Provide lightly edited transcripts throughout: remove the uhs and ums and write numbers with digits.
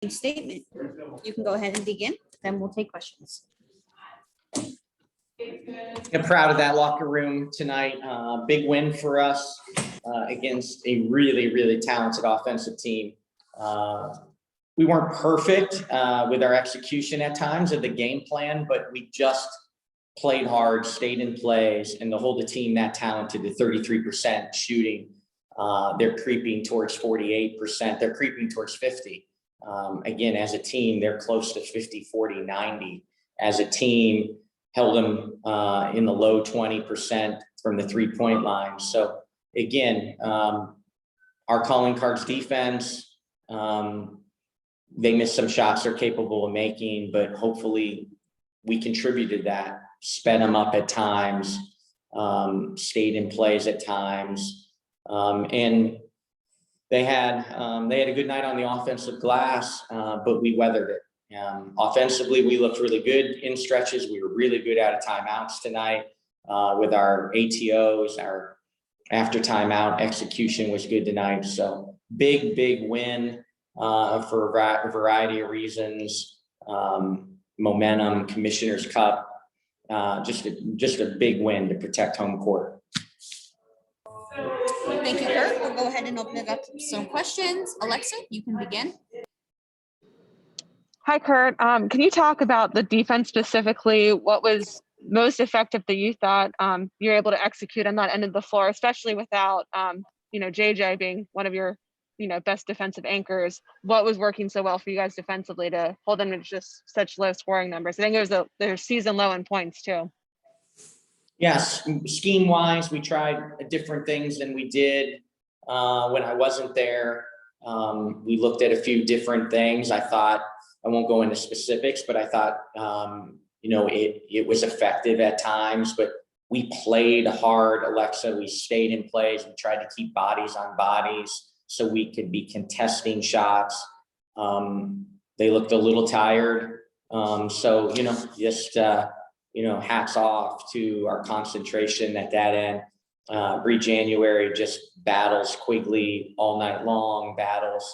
statement. You can go ahead and begin, then we'll take questions. I'm proud of that locker room tonight. Big win for us against a really, really talented offensive team. We weren't perfect with our execution at times of the game plan, but we just played hard, stayed in plays, and to hold the team that talented to 33% shooting, they're creeping towards 48%. They're creeping towards 50. Again, as a team, they're close to 50, 40, 90. As a team, held them in the low 20% from the 3-point line. So again, our calling cards defense, they missed some shots they're capable of making, but hopefully we contributed that, sped them up at times, stayed in plays at times. And they had a good night on the offensive glass, but we weathered it. Offensively, we looked really good in stretches. We were really good out of timeouts tonight with our ATOs. Our after timeout execution was good tonight. So big win for a variety of reasons. Momentum, Commissioner's Cup, just a big win to protect home court. Thank you, Kurt. We'll go ahead and open it up to some questions. Alexa, you can begin. Hi, Kurt. Can you talk about the defense specifically? What was most effective that you thought you're able to execute on that end of the floor, especially without, JJ being one of your, best defensive anchors? What was working so well for you guys defensively to hold them to just such low scoring numbers? I think it was their season low in points too. Yes, scheme wise, we tried different things than we did when I wasn't there. We looked at a few different things. I won't go into specifics, but I thought, it was effective at times, but we played hard, Alexa. We stayed in plays. We tried to keep bodies on bodies so we could be contesting shots. They looked a little tired. Hats off to our concentration at that end. January just battles Quigley all night long, battles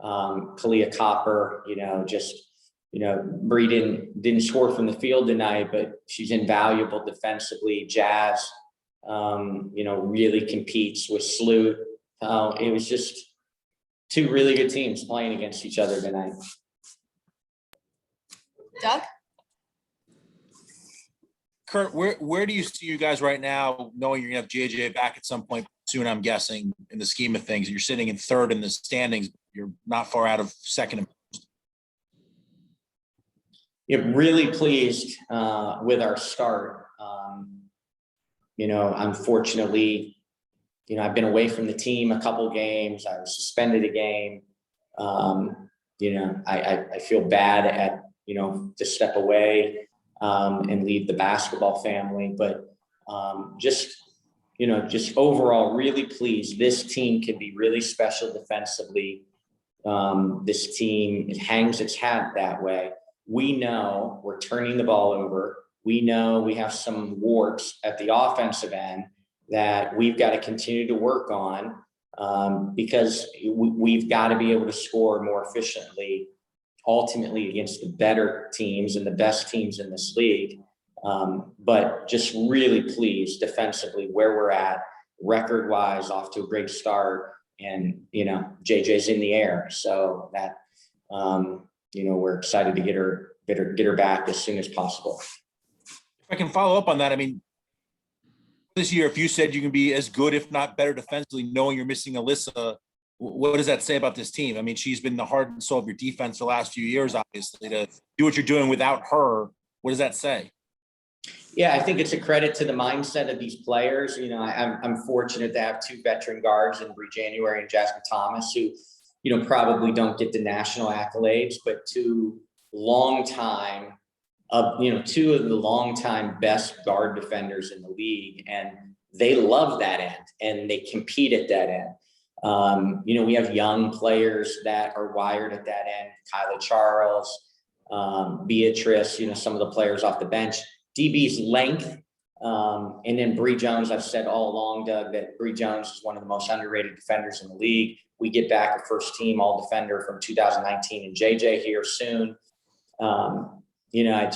Kalia Copper, Bree didn't score from the field tonight, but she's invaluable defensively. Jazz, really competes with Sloot. It was just two really good teams playing against each other tonight. Doug? Kurt, where do you see you guys right now, knowing you're gonna have JJ back at some point soon, I'm guessing, in the scheme of things? You're sitting in third in the standings. You're not far out of second. Yeah, really pleased with our start. Unfortunately, I've been away from the team a couple games. I was suspended a game. I feel bad at, to step away and leave the basketball family, but just overall really pleased. This team can be really special defensively. This team, it hangs its hat that way. We know we're turning the ball over. We know we have some warts at the offensive end that we've got to continue to work on because we've got to be able to score more efficiently, ultimately against the better teams and the best teams in this league. But just really pleased defensively where we're at, record wise, off to a great start. And, JJ's in the air. So that, we're excited to get her back as soon as possible. If I can follow up on that, this year, if you said you can be as good, if not better defensively, knowing you're missing Alyssa, what does that say about this team? She's been the heart and soul of your defense the last few years, obviously. To do what you're doing without her, what does that say? Yeah, I think it's a credit to the mindset of these players. I'm fortunate to have two veteran guards in Bree January and Jasmine Thomas, who, probably don't get the national accolades, but two of the longtime best guard defenders in the league, and they love that end and they compete at that end. We have young players that are wired at that end. Kyla Charles, Beatrice, some of the players off the bench. DB's length, and then Bree Jones. I've said all along, Doug, that Bree Jones is one of the most underrated defenders in the league. we get back a first team all defender from 2019 and JJ here soon. You know,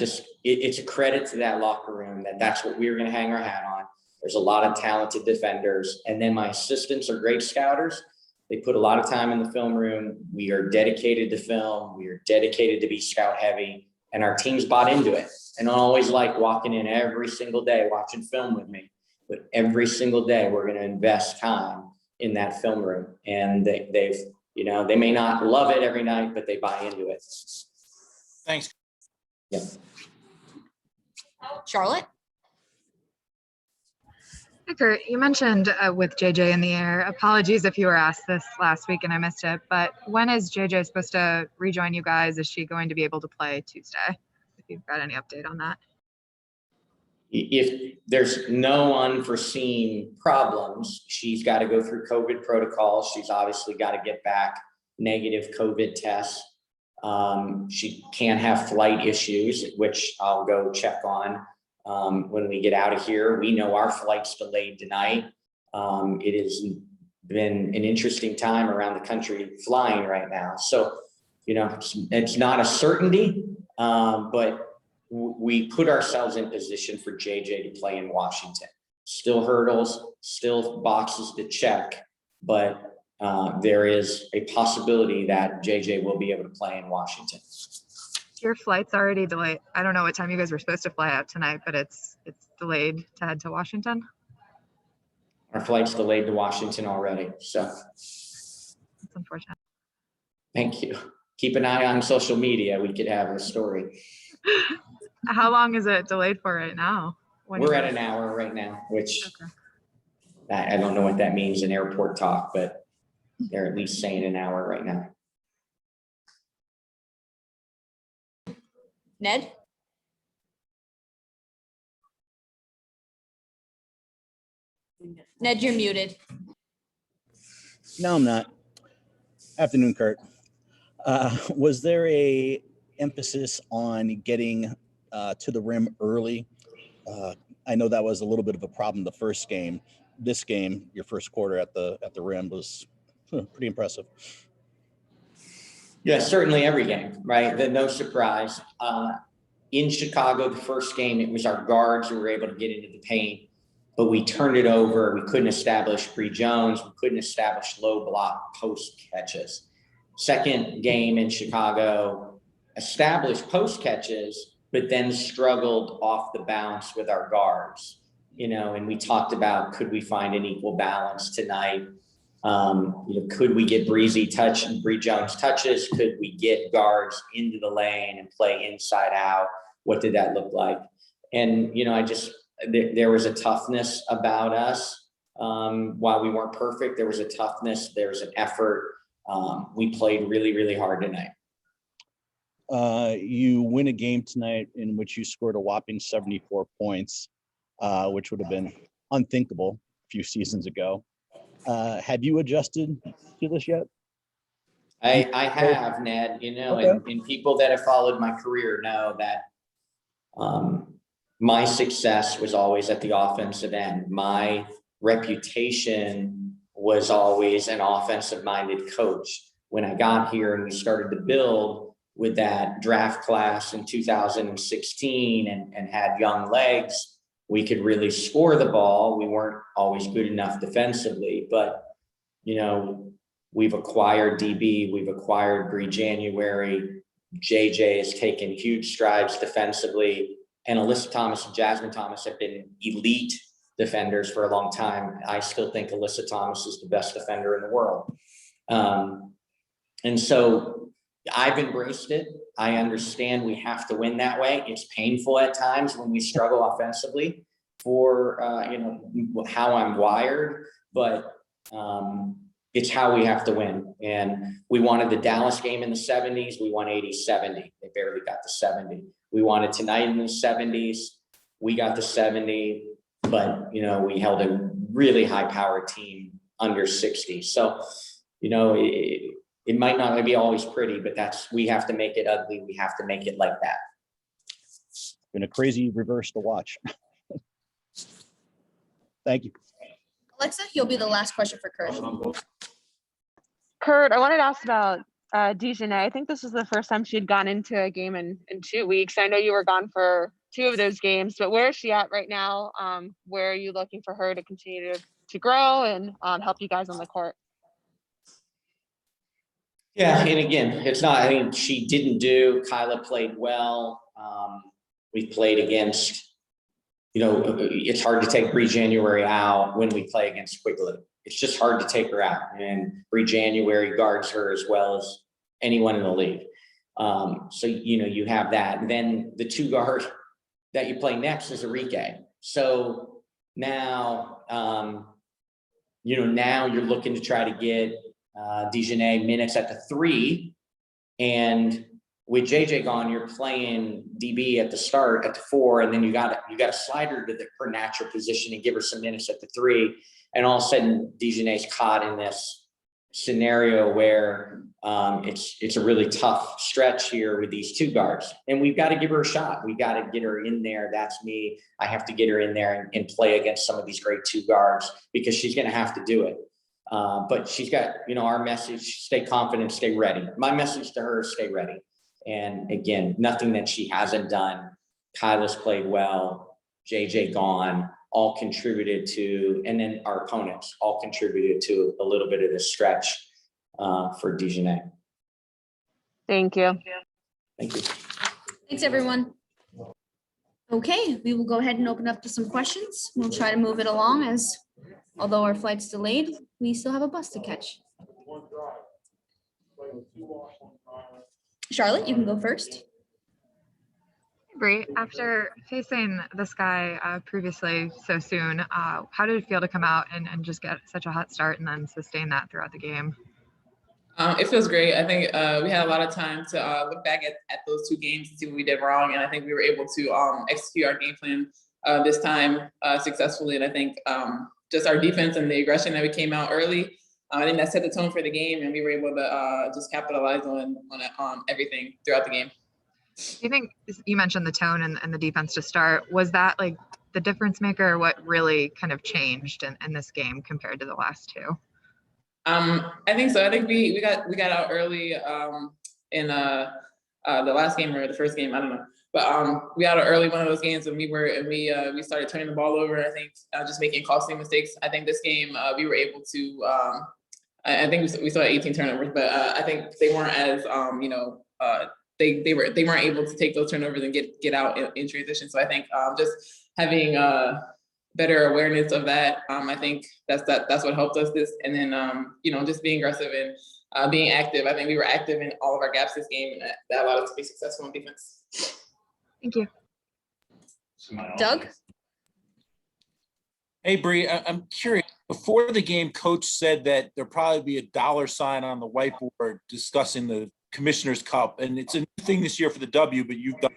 it's a credit to that locker room that's what we were going to hang our hat on. There's a lot of talented defenders. And then my assistants are great scouters. They put a lot of time in the film room. We are dedicated to film. We are dedicated to be scout heavy, and our team's bought into it. And I always like walking in every single day, watching film with me, but every single day we're going to invest time in that film room. And they've, you know, they may not love it every night, but they buy into it. Thanks. Yeah. Charlotte? Hey, Kurt, you mentioned with JJ in the air. Apologies if you were asked this last week and I missed it, but when is JJ supposed to rejoin you guys? Is she going to be able to play Tuesday? If you've got any update on that. If there's no unforeseen problems, she's got to go through COVID protocols. She's obviously got to get back negative COVID tests. She can't have flight issues, which I'll go check on when we get out of here. We know our flight's delayed tonight. It has been an interesting time around the country flying right now. So, you know, it's not a certainty, but we put ourselves in position for JJ to play in Washington. Still hurdles, still boxes to check, but there is a possibility that JJ will be able to play in Washington. Your flight's already delayed. I don't know what time you guys were supposed to fly out tonight, but it's delayed to head to Washington. Our flight's delayed to Washington already, so. It's unfortunate. Thank you. Keep an eye on social media. We could have a story. How long is it delayed for right now? We're at an hour right now, which I don't know what that means in airport talk, but they're at least saying an hour right now. Ned? Ned, you're muted. No, I'm not. Afternoon, Kurt. Was there a emphasis on getting to the rim early? I know that was a little bit of a problem the first game. This game, your first quarter at the rim was pretty impressive. Yeah, certainly every game, right? No surprise. In Chicago, the first game, it was our guards who were able to get into the paint, but we turned it over. We couldn't establish Bree Jones. We couldn't establish low block post catches. Second game in Chicago, established post catches, but then struggled off the bounce with our guards, you know, and we talked about, could we find an equal balance tonight? You know, could we get Bree Jones touches? Could we get guards into the lane and play inside out? What did that look like? And, you know, there was a toughness about us. While we weren't perfect, there was a toughness, there was an effort. We played really, really hard tonight. You win a game tonight in which you scored a whopping 74 points, which would have been unthinkable a few seasons ago. Have you adjusted to this yet? I have, Ned, you know, okay. And people that have followed my career know that my success was always at the offensive end. My reputation was always an offensive-minded coach. When I got here and we started to build with that draft class in 2016 and had young legs, we could really score the ball. We weren't always good enough defensively, but, you know, we've acquired DB, we've acquired Bree January. JJ has taken huge strides defensively, and Alyssa Thomas and Jasmine Thomas have been elite defenders for a long time. I still think Alyssa Thomas is the best defender in the world. And so I've embraced it. I understand we have to win that way. It's painful at times when we struggle offensively for, you know, how I'm wired, but it's how we have to win. And we wanted the Dallas game in the 70s. We won 80-70. They barely got the 70. We wanted tonight in the 70s. We got the 70, but, you know, we held a really high powered team under 60. So, you know, it might not be always pretty, but we have to make it ugly. We have to make it like that. Been a crazy reverse to watch. Thank you. Alexa, you'll be the last question for Kurt. Kurt, I wanted to ask about Dejanay. I think this was the first time she had gone into a game in 2 weeks. I know you were gone for 2 of those games, but where is she at right now? Where are you looking for her to continue to grow and help you guys on the court? Yeah, and again, it's not, I mean, she didn't do, Kyla played well. We played against, it's hard to take Bree January out when we play against Quigley. It's just hard to take her out, and Bree January guards her as well as anyone in the league. So, you have that. And then the 2 guard that you play next is Enrique. So now, now you're looking to try to get Dejanay minutes at the 3, and with JJ gone, you're playing DB at the start at the 4, and then you got to slide her to her natural position and give her some minutes at the 3, and all of a sudden Dejanay's caught in this scenario where it's a really tough stretch here with these 2 guards, and we've got to give her a shot. We got to get her in there. That's me. I have to get her in there and play against some of these great 2 guards, because she's going to have to do it. But she's got, our message, stay confident, stay ready. My message to her is stay ready. And again, nothing that she hasn't done. Kyla's played well, JJ gone, all contributed to, and then our opponents all contributed to a little bit of this stretch for Dejanay. Thank you. Thank you. Thanks, everyone. Okay, we will go ahead and open up to some questions. We'll try to move it along, as although our flight's delayed, we still have a bus to catch. Charlotte, you can go first. Bree, after facing this guy previously so soon, how did it feel to come out and just get such a hot start and then sustain that throughout the game? It feels great. I think we had a lot of time to look back at those 2 games and see what we did wrong. And I think we were able to execute our game plan this time successfully. And I think just our defense and the aggression that we came out early, I think that set the tone for the game, and we were able to just capitalize on everything throughout the game. Do you think, you mentioned the tone and the defense to start, was that like the difference maker, or what really kind of changed in this game compared to the last 2? I think so. I think we got out early in the last game or the first game, I don't know. But we got out early one of those games, and we started turning the ball over. I think just making costly mistakes. I think this game we were able to. I think we saw 18 turnovers, but I think they weren't as they weren't able to take those turnovers and get out in transition. So I think just having better awareness of that, I think that's what helped us this. And then just being aggressive and being active. I think we were active in all of our gaps this game, and that allowed us to be successful in defense. Thank you. Doug? Hey, Bree, I'm curious. Before the game, Coach said that there'll probably be a $sign on the whiteboard discussing the Commissioner's Cup. And it's a new thing this year for the W, but you've done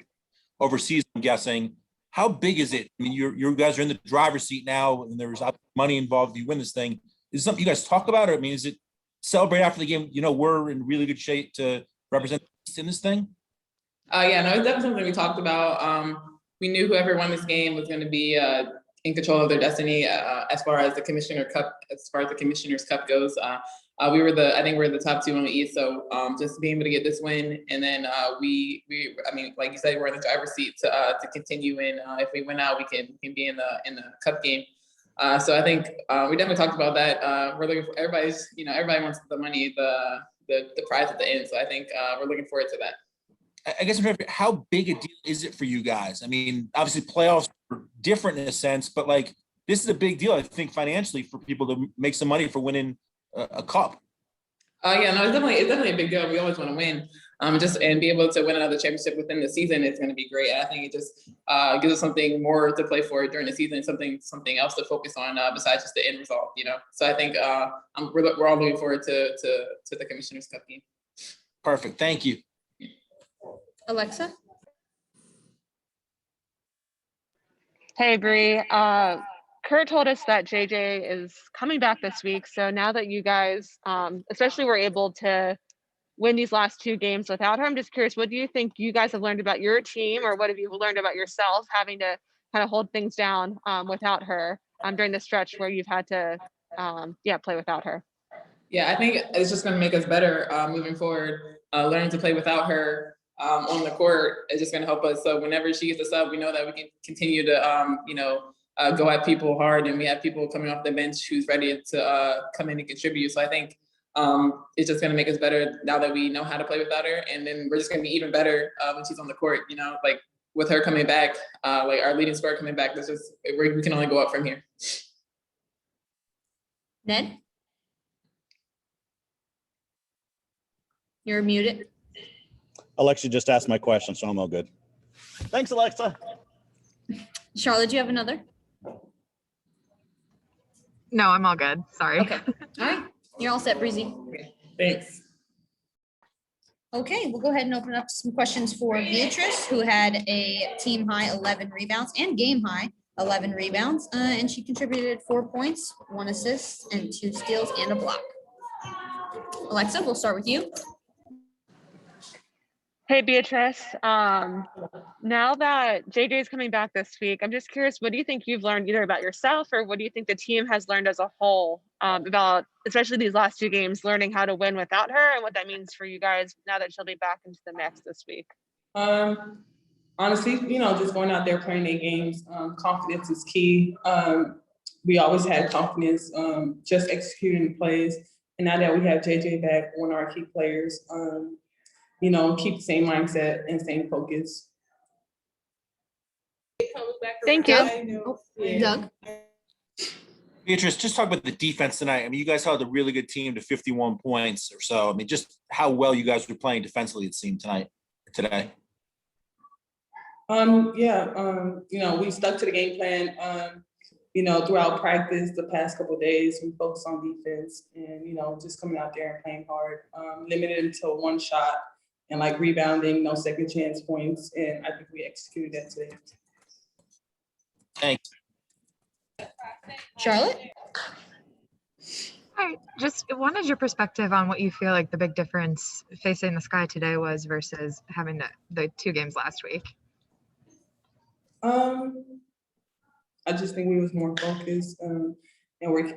overseas, I'm guessing. How big is it? I mean, you guys are in the driver's seat now, and there's money involved if you win this thing. Is it something you guys talk about? Or, I mean, is it celebrate after the game? We're in really good shape to represent in this thing? Yeah, no, it's definitely something we talked about. We knew whoever won this game was going to be in control of their destiny as far as the Commissioner's Cup goes. I think we're the top 2 on the East. So just being able to get this win, and then I mean, like you said, we're in the driver's seat to continue. And if we win out, we can be in the Cup game. So I think we definitely talked about that. We're looking for everybody wants the money, the prize at the end. So I think we're looking forward to that. I guess how big a deal is it for you guys? I mean, obviously playoffs are different in a sense, but like this is a big deal, I think, financially for people to make some money for winning a cup. Yeah, no, it's definitely a big deal. We always want to win. And be able to win another championship within the season is going to be great. And I think it just gives us something more to play for during the season, something else to focus on besides just the end result. So I think we're all looking forward to the Commissioner's Cup game. Perfect. Thank you. Alexa? Hey, Bree. Kurt told us that JJ is coming back this week. So now that you guys, especially were able to win these last 2 games without her, I'm just curious, what do you think you guys have learned about your team, or what have you learned about yourself having to kind of hold things down without her during the stretch where you've had to play without her? Yeah, I think it's just going to make us better moving forward. Learning to play without her on the court is just going to help us. So whenever she gets us up, we know that we can continue to, go at people hard, and we have people coming off the bench who's ready to come in and contribute. So I think it's just going to make us better now that we know how to play without her, and then we're just going to be even better when she's on the court. Like with her coming back, like our leading scorer coming back, we can only go up from here. Ned? You're muted. Alexa just asked my question, so I'm all good. Thanks, Alexa. Charlotte, do you have another? No, I'm all good. Sorry. Okay. All right. You're all set, Breezy. Thanks. Okay, we'll go ahead and open up some questions for Beatrice, who had a team high 11 rebounds and game high 11 rebounds, and she contributed 4 points, 1 assist, and 2 steals and a block. Alexa, we'll start with you. Hey, Beatrice. Now that JJ is coming back this week, I'm just curious, what do you think you've learned either about yourself, or what do you think the team has learned as a whole about, especially these last 2 games, learning how to win without her, and what that means for you guys now that she'll be back into the mix this week? Honestly, just going out there playing their games, confidence is key. We always had confidence, just executing plays. And now that we have JJ back, one of our key players, keep the same mindset and same focus. Thank you. Doug? Beatrice, just talk about the defense tonight. I mean, you guys held a really good team to 51 points or so. I mean, just how well you guys were playing defensively, it seemed today. We stuck to the game plan. Throughout practice the past couple of days, we focused on defense and, just coming out there and playing hard, limited to 1 shot and like rebounding, no second chance points. And I think we executed that today. Thanks. Charlotte? All right, just wanted your perspective on what you feel like the big difference facing the Sky today was versus having the 2 games last week. I just think we was more focused, and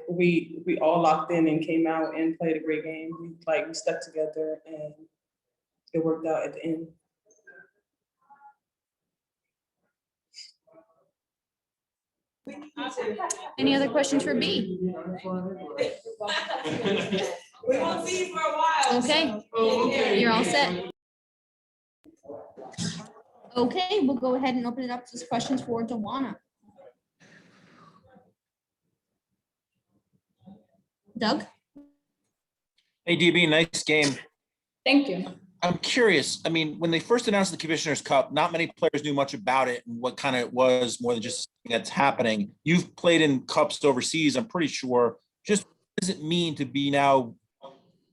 we all locked in and came out and played a great game. We stuck together and it worked out at the end. Any other questions for B? We won't see you for a while. Okay, you're all set. Okay, we'll go ahead and open it up to questions for Dawana. Doug? Hey, DB, nice game. Thank you. I'm curious. I mean, when they first announced the Commissioner's Cup, not many players knew much about it and what kind of it was more than just something that's happening. You've played in cups overseas, I'm pretty sure. Just what does it mean to be now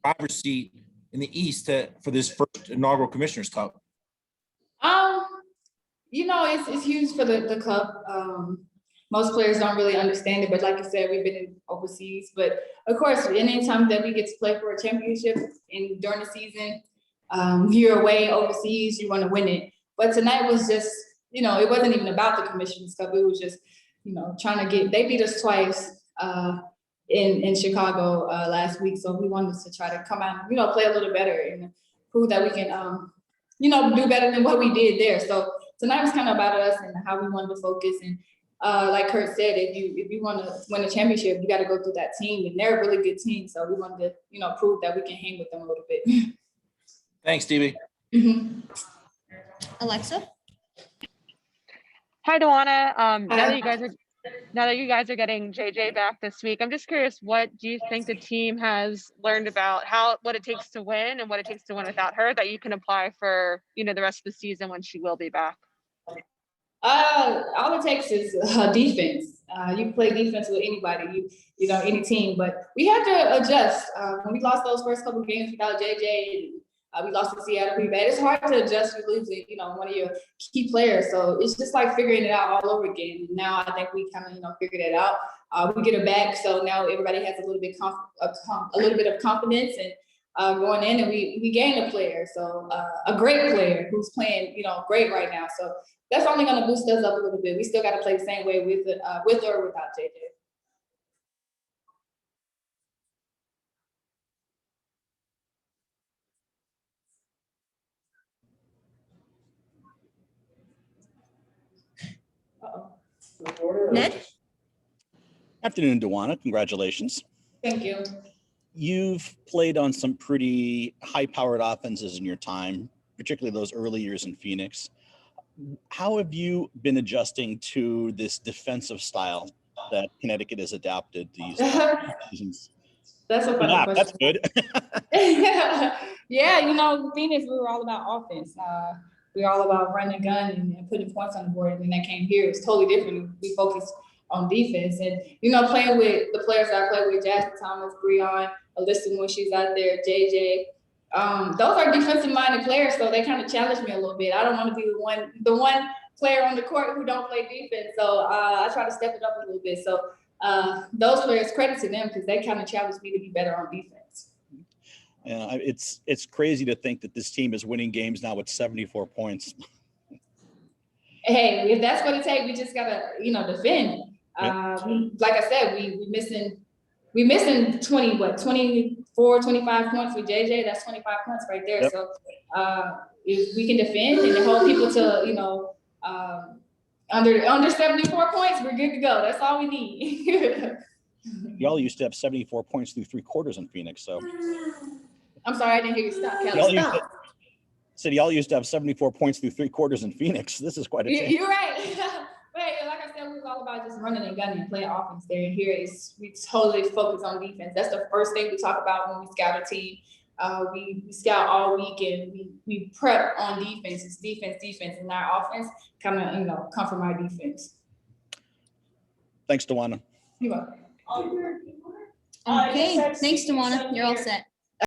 driver's seat in the East for this first inaugural Commissioner's Cup? It's huge for the cup. Most players don't really understand it, but like you said, we've been in overseas. But of course, anytime that we get to play for a championship during the season, you're away overseas, you want to win it. But tonight was just, it wasn't even about the Commissioner's Cup. It was just, trying to they beat us twice in Chicago last week. So we wanted to try to come out and, play a little better and prove that we can, do better than what we did there. So tonight was kind of about us and how we wanted to focus. And like Kurt said, if you want to win a championship, you got to go through that team, and they're a really good team. So we wanted to, prove that we can hang with them a little bit. Thanks, DB. Mm-hmm. Alexa? Hi, Dawana. Now that you guys are getting JJ back this week, I'm just curious, what do you think the team has learned about what it takes to win and what it takes to win without her that you can apply for, the rest of the season when she will be back? All it takes is defense. You can play defense with anybody, any team, but we had to adjust. When we lost those first couple of games without JJ, we lost to Seattle pretty bad. It's hard to adjust. You losing, one of your key players. So it's just like figuring it out all over again. Now I think we kind of, figured it out. We get her back, so now everybody has a little bit of confidence and going in, and we gained a player. So a great player who's playing, great right now. So that's only going to boost us up a little bit. We still got to play the same way with or without JJ. Ned? Afternoon, Dewana. Congratulations. Thank you. You've played on some pretty high-powered offenses in your time, particularly those early years in Phoenix. How have you been adjusting to this defensive style that Connecticut has adapted these seasons? That's a funny Yeah, question. that's good. Yeah, Phoenix, we were all about offense. We were all about running gun and putting points on the board. And when that came here, it was totally different. We focused on defense and, playing with the players that I played with, Jasmine Thomas, Breon, Alyssa when she's out there, JJ. Those are defensive minded players, so they kind of challenge me a little bit. I don't want to be the one player on the court who don't play defense. So I try to step it up a little bit. So those players, credit to them because they kind of challenged me to be better on defense. Yeah, it's crazy to think that this team is winning games now with 74 points. Hey, if that's what it takes, we just gotta, defend. Like I said, we missing 24, 25 points with JJ. That's 25 points right there. Yep. So if we can defend and hold people to, under 74 points, we're good to go. That's all we need. Y'all used to have 74 points through 3 quarters in Phoenix, so. I'm sorry, I didn't hear you stop, Kelly. Y'all used to have 74 points through 3 quarters in Phoenix. This is quite a change. You're right. But like I said, we was all about just running and gunning and playing offense there. And here we totally focus on defense. That's the first thing we talk about when we scout a team. We scout all week and we prep on defense. It's defense, and our offense come from our defense. Thanks, Dewana. You're welcome. Okay, thanks, Dewana. You're all set.